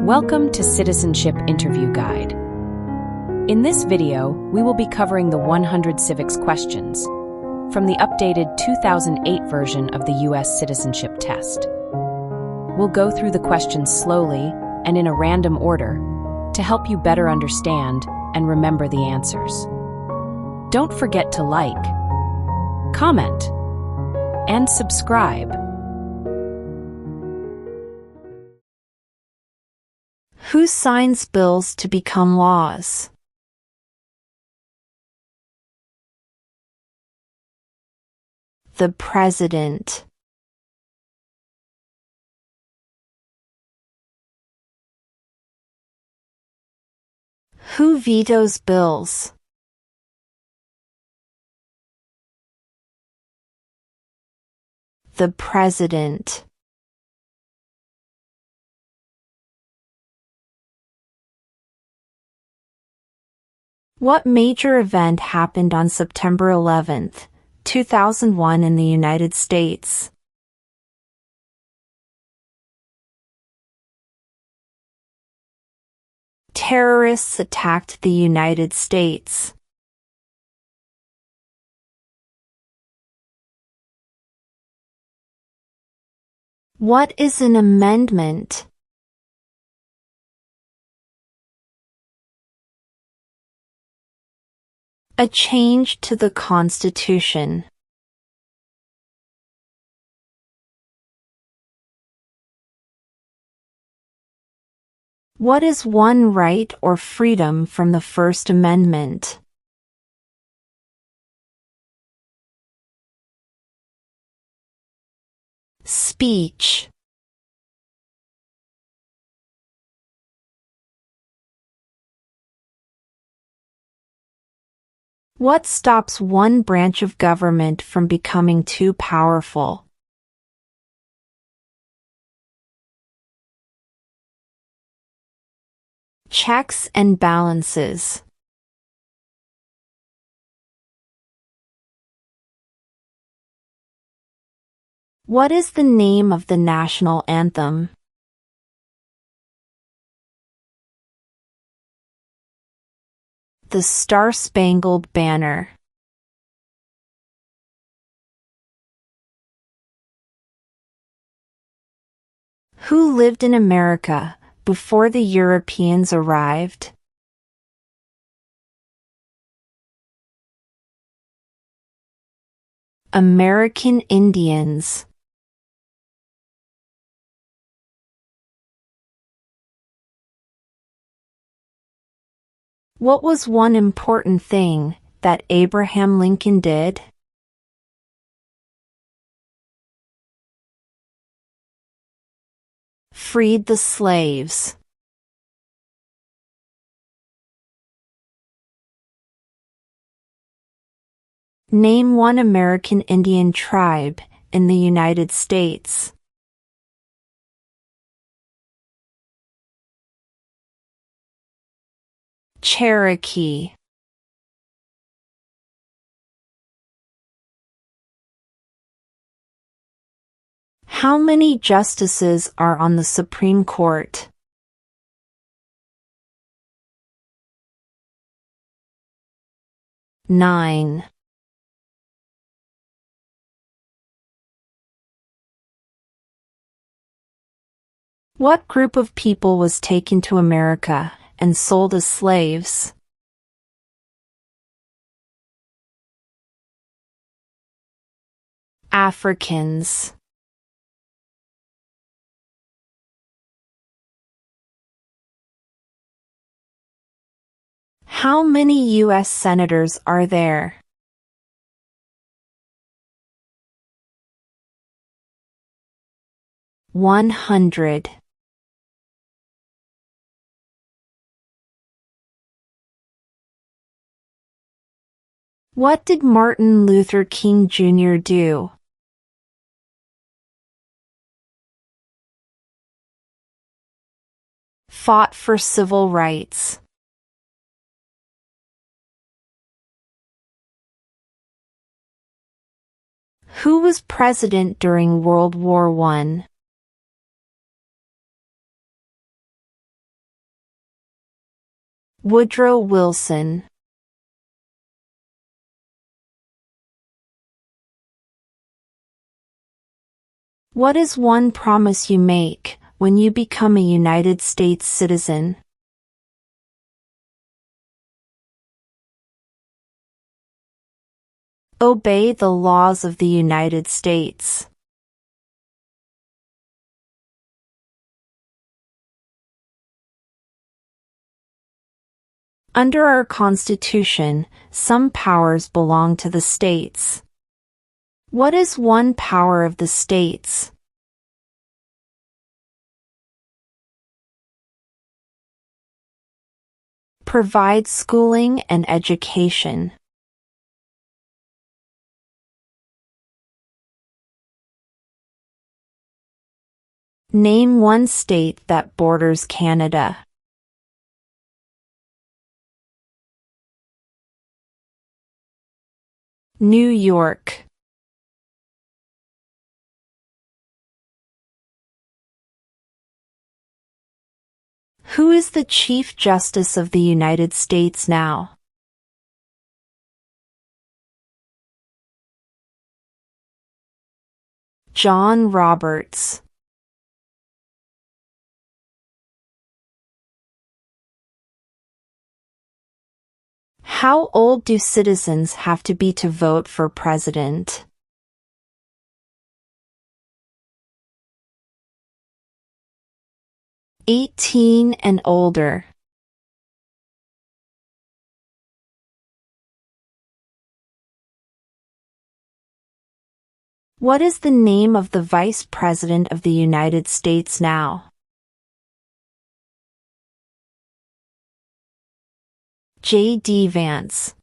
Welcome to Citizenship Interview Guide. In this video, we will be covering the 100 civics questions from the updated 2008 version of the U.S. Citizenship Test. We'll go through the questions slowly and in a random order to help you better understand and remember the answers. Don't forget to like, comment, and subscribe. Who signs bills to become laws? The President. Who vetoes bills? The President. What major event happened on September 11, 2001 in the United States? Terrorists attacked the United States. What is an amendment? A change to the Constitution. What is one right or freedom from the First Amendment? Speech. What stops one branch of government from becoming too powerful? Checks and balances. What is the name of the national anthem? The Star-Spangled Banner. Who lived in America before the Europeans arrived? American Indians. What was one important thing that Abraham Lincoln did? Freed the slaves. Name one American Indian tribe in the United States. Cherokee. How many justices are on the Supreme Court? 9. What group of people was taken to America and sold as slaves? Africans. How many U.S. senators are there? 100. What did Martin Luther King Jr. do? Fought for civil rights. Who was president during World War I? Woodrow Wilson. What is one promise you make when you become a United States citizen? Obey the laws of the United States. Under our Constitution, some powers belong to the states. What is one power of the states? Provide schooling and education. Name one state that borders Canada. New York. Who is the Chief Justice of the United States now? John Roberts. How old do citizens have to be to vote for president? "18 and older." What is the name of the Vice President of the United States now? J.D. Vance.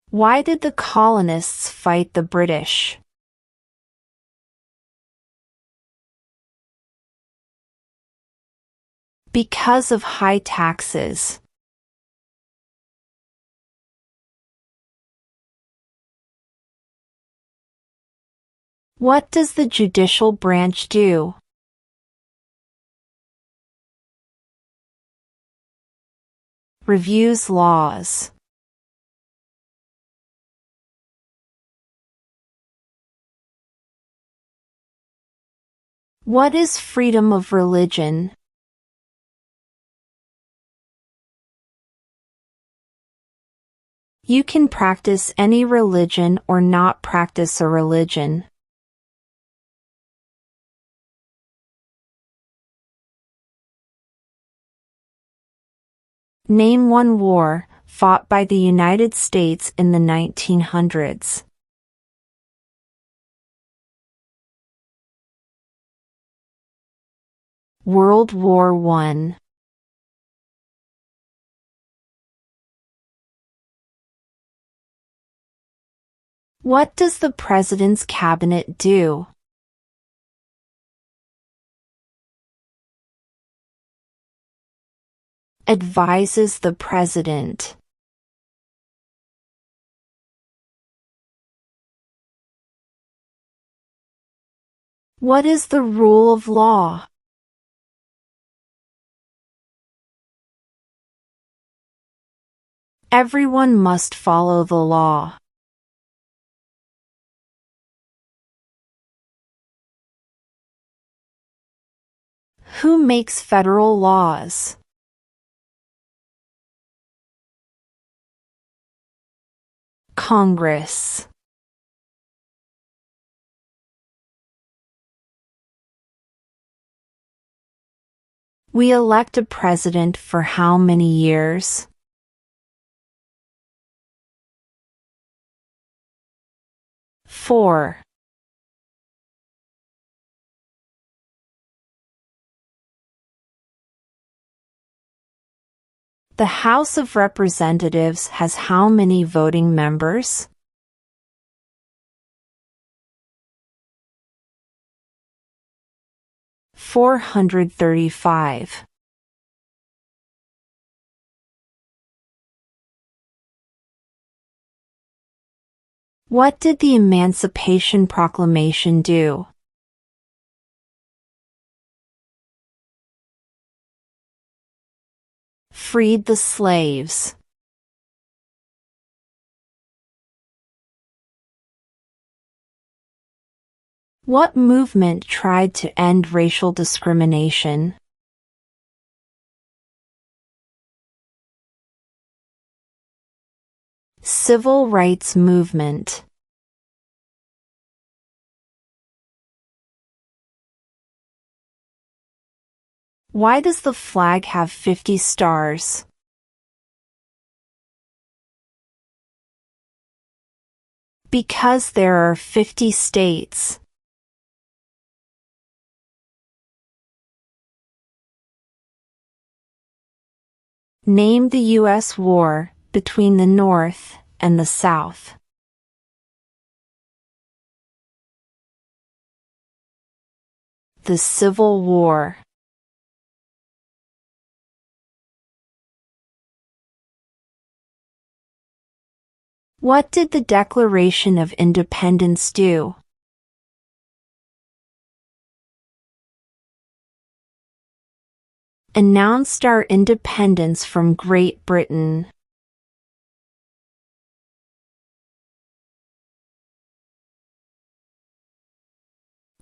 Why did the colonists fight the British? Because of high taxes. What does the judicial branch do? Reviews laws. What is freedom of religion? You can practice any religion or not practice a religion. Name one war fought by the United States in the 1900s. World War I. What does the President's Cabinet do? Advises the President. What is the rule of law? Everyone must follow the law. Who makes federal laws? Congress. We elect a president for how many years? 4. The House of Representatives has how many voting members? 435. What did the Emancipation Proclamation do? freed the slaves? What movement tried to end racial discrimination? Civil rights movement. Why does the flag have 50 stars? Because there are 50 states. Name the U.S. war between the North and the South. The Civil War. What did the Declaration of Independence do? Announced our independence from Great Britain.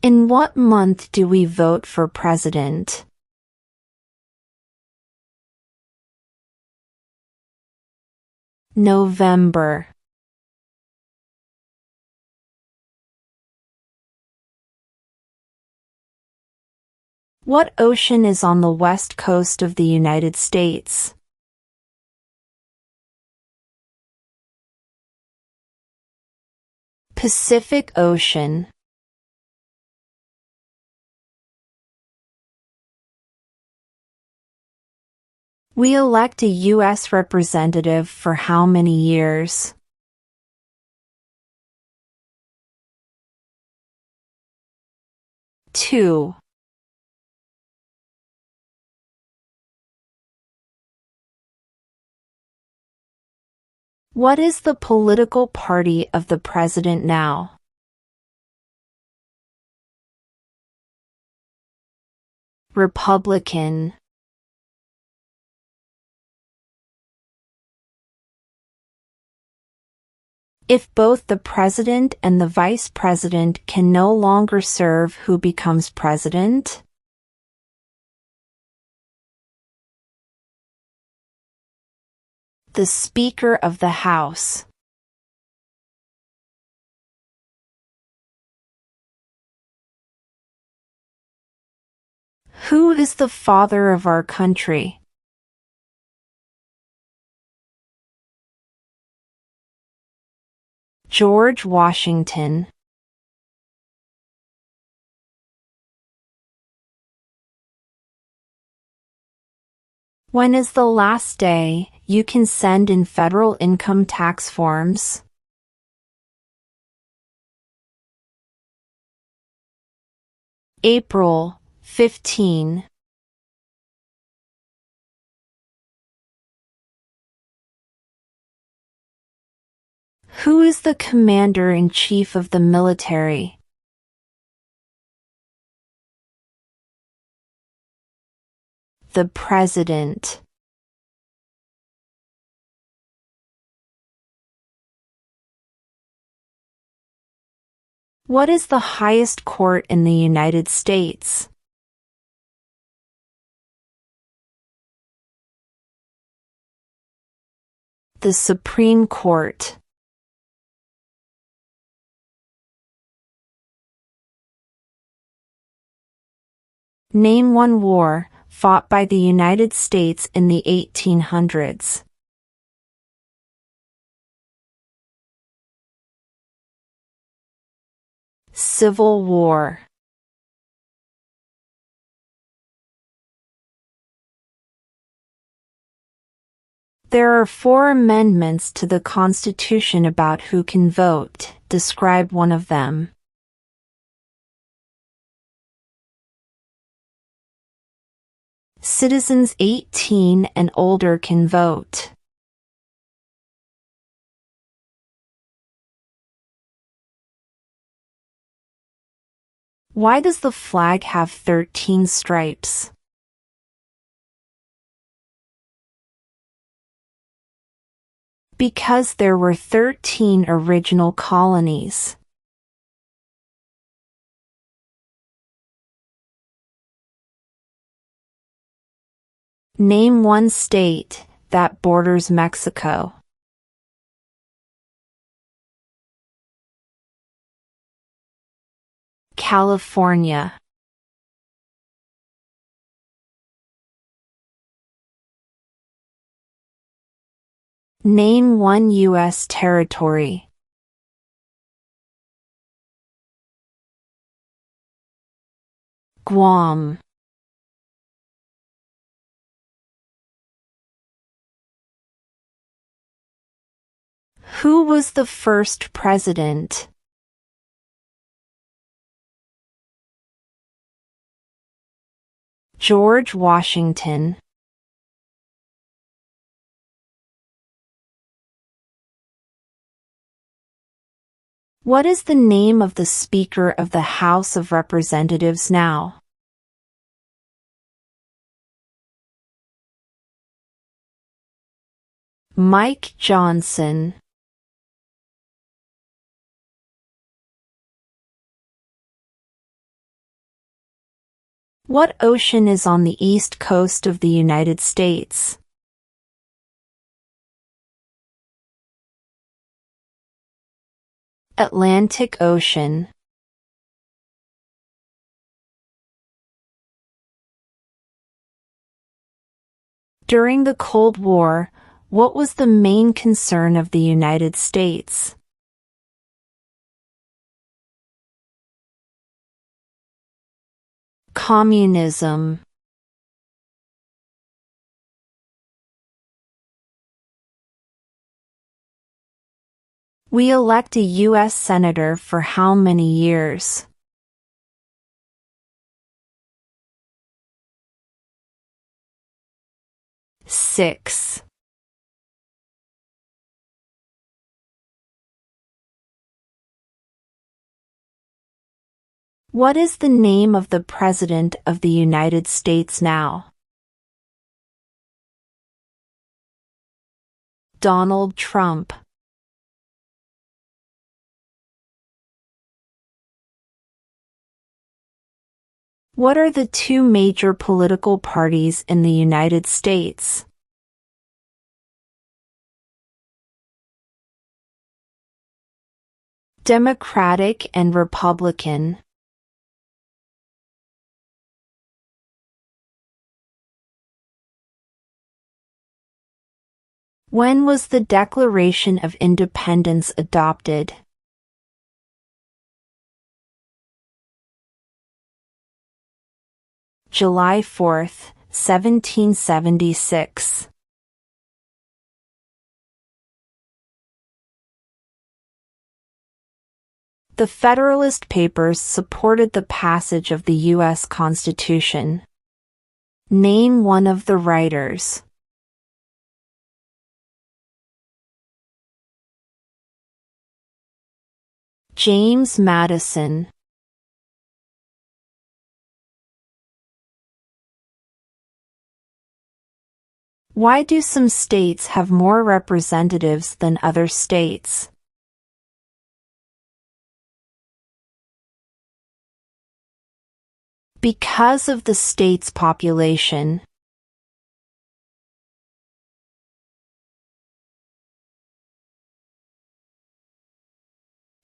In what month do we vote for president? November. What ocean is on the west coast of the United States? Pacific Ocean. We elect a U.S. representative for how many years? 2. What is the political party of the president now? Republican. If both the president and the vice president can no longer serve, who becomes president? The Speaker of the House. Who is the father of our country? George Washington. When is the last day you can send in federal income tax forms? April 15. Who is the commander-in-chief of the military? The president. What is the highest court in the United States? The Supreme Court. Name one war fought by the United States in the 1800s. Civil War. There are 4 amendments to the Constitution about who can vote. Describe one of them. Citizens 18 and older can vote. Why does the flag have 13 stripes? Because there were 13 original colonies. Name one state that borders Mexico. California. Name one U.S. territory. Guam. Who was the first president? George Washington. What is the name of the Speaker of the House of Representatives now? Mike Johnson. What ocean is on the east coast of the United States? Atlantic Ocean. During the Cold War, what was the main concern of the United States? Communism. We elect a U.S. Senator for how many years? Six. What is the name of the President of the United States now? Donald Trump. What are the two major political parties in the United States? Democratic and Republican. When was the Declaration of Independence adopted? July 4, 1776. The Federalist Papers supported the passage of the U.S. Constitution. Name one of the writers. James Madison. Why do some states have more representatives than other states? Because of the state's population.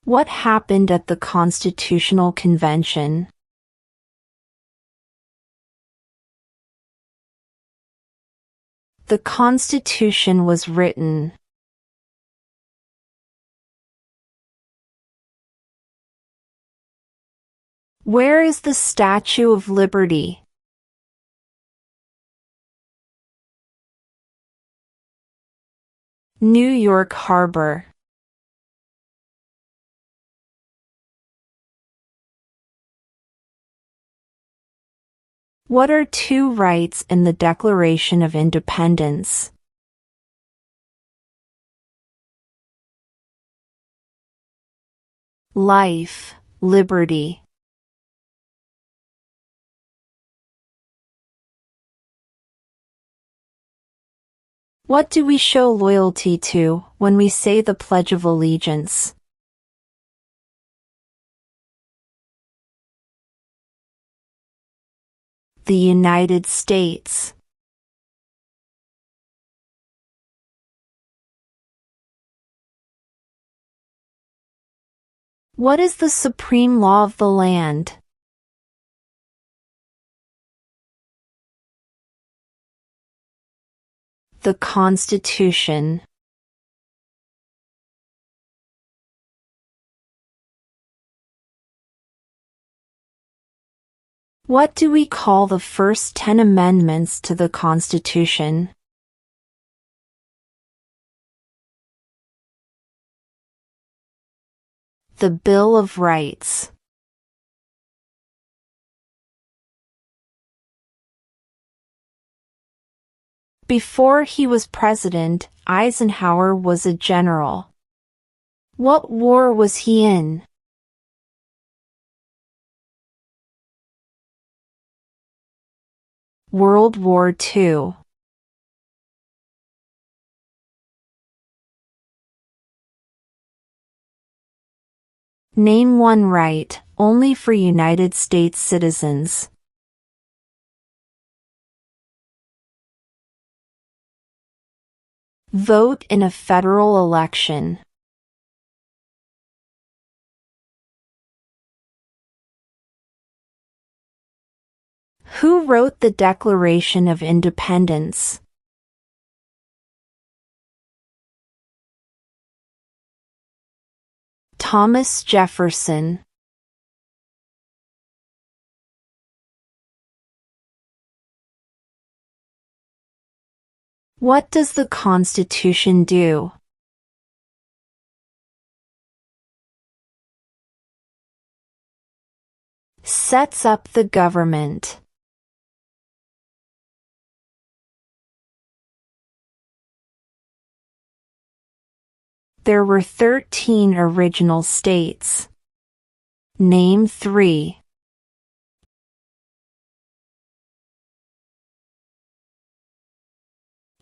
What happened at the Constitutional Convention? The Constitution was written. Where is the Statue of Liberty? New York Harbor. What are two rights in the Declaration of Independence? Life, liberty. What do we show loyalty to when we say the Pledge of Allegiance? The United States. What is the supreme law of the land? The Constitution. What do we call the first 10 amendments to the Constitution? The Bill of Rights. Before he was president, Eisenhower was a general. What war was he in? World War II. Name one right, only for United States citizens. Vote in a federal election. Who wrote the Declaration of Independence? Thomas Jefferson. What does the Constitution do? Sets up the government. There were 13 original states. Name 3.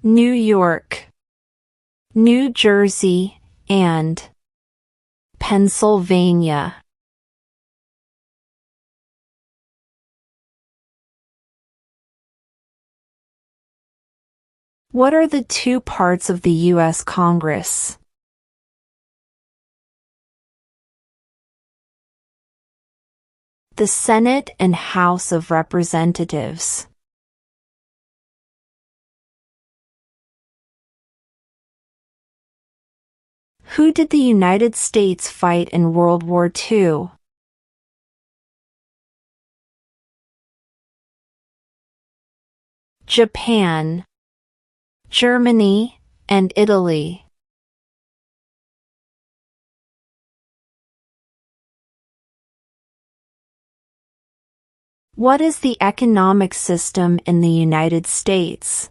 New York, New Jersey, and Pennsylvania. What are the two parts of the U.S. Congress? The Senate and House of Representatives. Who did the United States fight in World War II? Japan, Germany, and Italy. What is the economic system in the United States?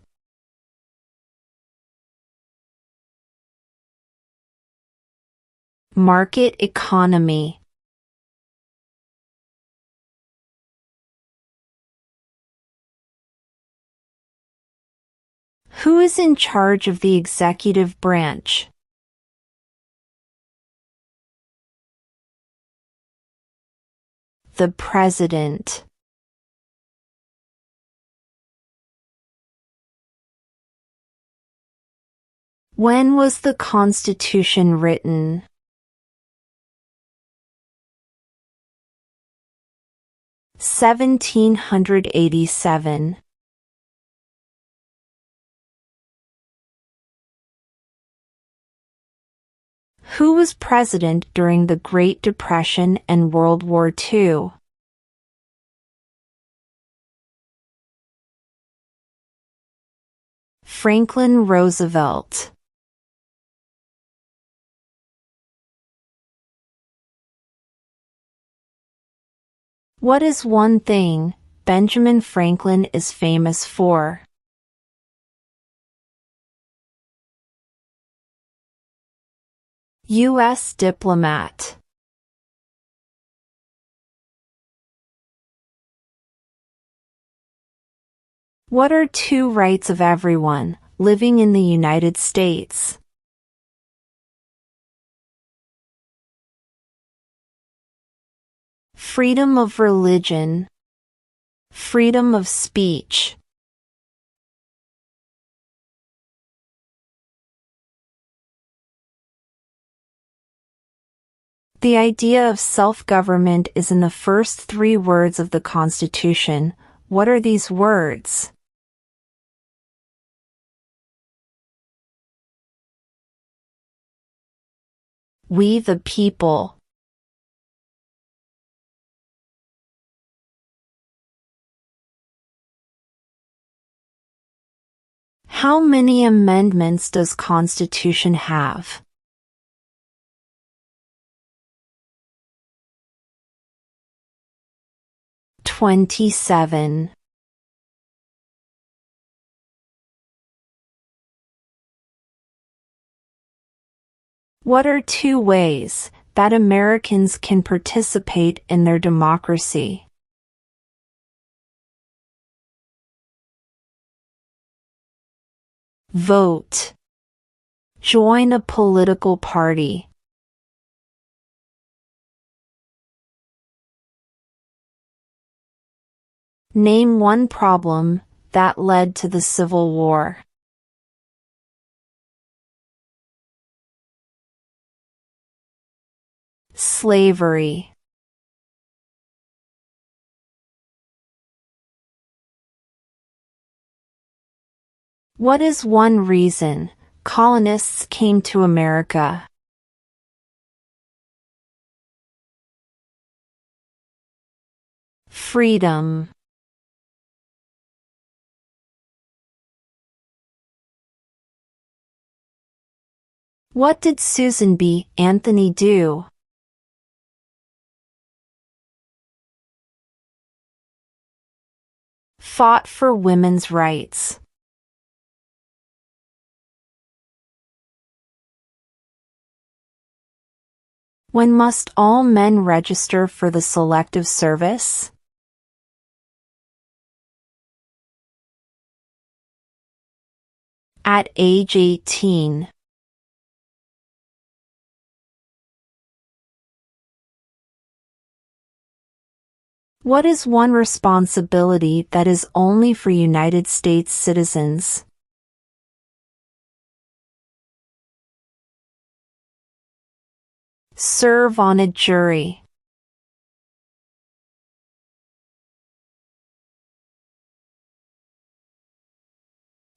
Market economy. Who is in charge of the executive branch? The President. When was the Constitution written? 1787. Who was president during the Great Depression and World War II? Franklin Roosevelt. What is one thing Benjamin Franklin is famous for? U.S. diplomat. What are two rights of everyone, living in the United States. Freedom of religion. Freedom of speech. The idea of self-government is in the first 3 words of the Constitution. What are these words? We the people. How many amendments does Constitution have? 27. What are 2 ways that Americans can participate in their democracy? Vote. Join a political party. Name one problem that led to the Civil War. Slavery. What is one reason colonists came to America? Freedom. What did Susan B. Anthony do? Fought for women's rights. When must all men register for the Selective Service? At age 18. What is one responsibility that is only for United States citizens? Serve on a jury.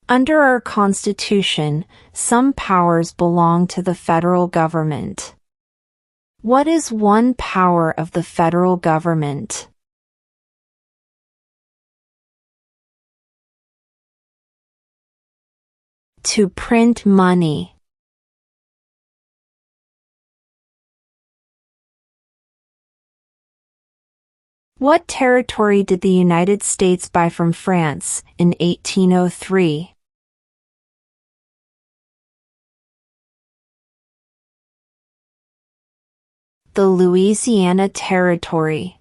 Under our Constitution, some powers belong to the federal government. What is one power of the federal government? To print money. What territory did the United States buy from France in 1803? The Louisiana Territory.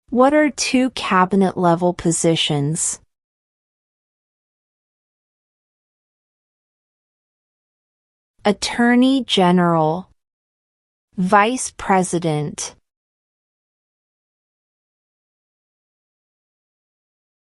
What are 2 cabinet-level positions? Attorney General. Vice President.